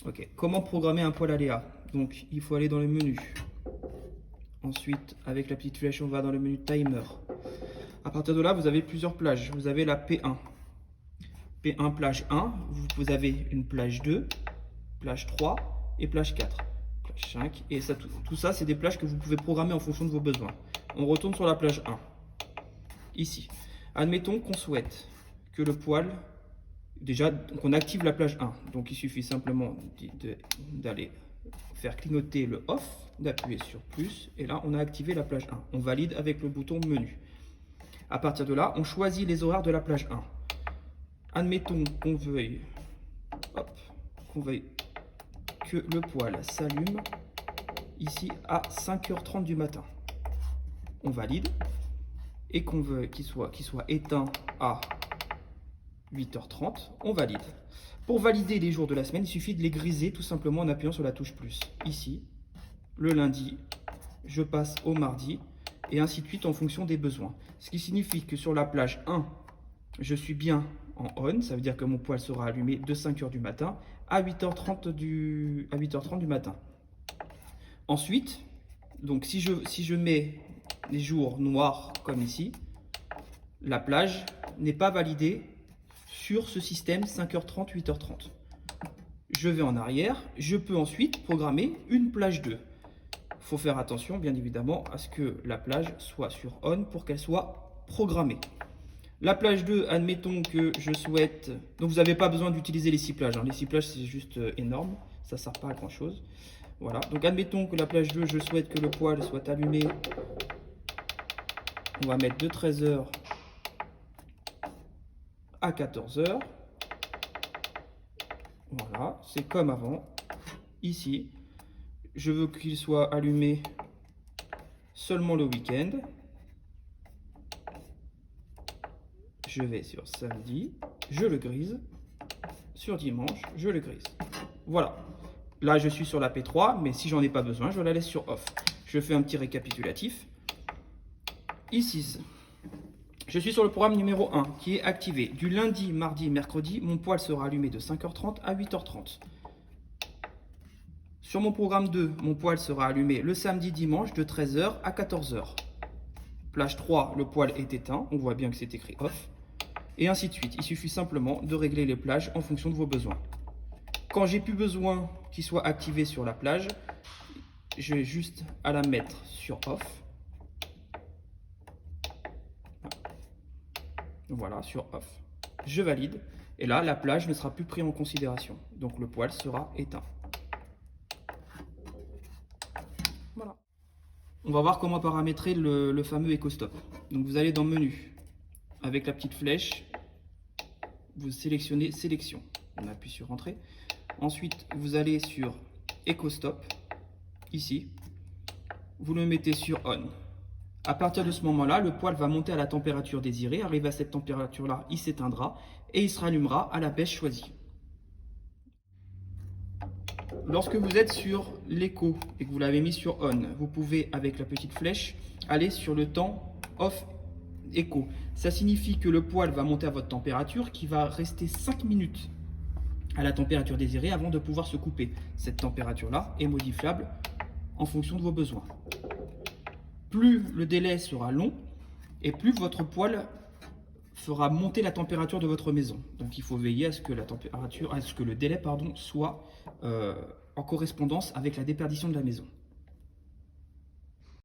Ok, comment programmer un poêle aléa? Donc, il faut aller dans le menu. Ensuite, avec la petite flèche, on va dans le menu timer. À partir de là, vous avez plusieurs plages. Vous avez la P1. P1 plage 1, vous avez une plage 2, plage 3 et plage 4. Plage 5, et ça, tout ça, c'est des plages que vous pouvez programmer en fonction de vos besoins. On retourne sur la plage 1. Ici. Admettons qu'on souhaite que le poêle, déjà, qu'on active la plage 1. Donc il suffit simplement d'aller faire clignoter le off, d'appuyer sur plus, et là on a activé la plage 1. On valide avec le bouton menu. À partir de là, on choisit les horaires de la plage 1. Admettons qu'on veuille, que le poêle s'allume ici à 5h30 du matin. On valide. Et qu'on veut qu'il soit éteint à 8h30, on valide. Pour valider les jours de la semaine, il suffit de les griser tout simplement en appuyant sur la touche plus. Ici, le lundi, je passe au mardi, et ainsi de suite en fonction des besoins. Ce qui signifie que sur la plage 1, je suis bien en on, ça veut dire que mon poêle sera allumé de 5h du matin à 8h30 du matin. Ensuite, donc si je mets les jours noirs comme ici, la plage n'est pas validée sur ce système 5h30, 8h30. Je vais en arrière, je peux ensuite programmer une plage 2. Il faut faire attention bien évidemment à ce que la plage soit sur on pour qu'elle soit programmée. La plage 2, admettons que je souhaite... Donc vous n'avez pas besoin d'utiliser les 6 plages, hein. Les 6 plages c'est juste énorme, ça ne sert pas à grand chose. Voilà, donc admettons que la plage 2, je souhaite que le poêle soit allumé. On va mettre de 13h à 14h. Voilà, c'est comme avant. Ici, je veux qu'il soit allumé seulement le week-end. Je vais sur samedi, je le grise. Sur dimanche, je le grise. Voilà. Là, je suis sur la P3, mais si j'en ai pas besoin, je la laisse sur off. Je fais un petit récapitulatif. Ici, je suis sur le programme numéro 1 qui est activé. Du lundi, mardi, mercredi, mon poêle sera allumé de 5h30 à 8h30. Sur mon programme 2, mon poêle sera allumé le samedi, dimanche de 13h à 14h. Plage 3, le poêle est éteint. On voit bien que c'est écrit off. Et ainsi de suite. Il suffit simplement de régler les plages en fonction de vos besoins. Quand j'ai plus besoin qu'il soit activé sur la plage, je vais juste à la mettre sur off. Voilà, sur off. Je valide. Et là, la plage ne sera plus prise en considération. Donc le poêle sera éteint. Voilà. On va voir comment paramétrer le fameux EcoStop. Donc vous allez dans Menu. Avec la petite flèche, vous sélectionnez Sélection. On appuie sur Entrée. Ensuite, vous allez sur EcoStop. Ici. Vous le mettez sur On. À partir de ce moment-là, le poêle va monter à la température désirée. Arrivé à cette température-là, il s'éteindra et il se rallumera à la pêche choisie. Lorsque vous êtes sur l'éco et que vous l'avez mis sur On, vous pouvez, avec la petite flèche, aller sur le temps Off Eco. Ça signifie que le poêle va monter à votre température qui va rester 5 minutes à la température désirée avant de pouvoir se couper. Cette température-là est modifiable en fonction de vos besoins. Plus le délai sera long et plus votre poêle fera monter la température de votre maison. Donc il faut veiller à ce que le délai soit en correspondance avec la déperdition de la maison.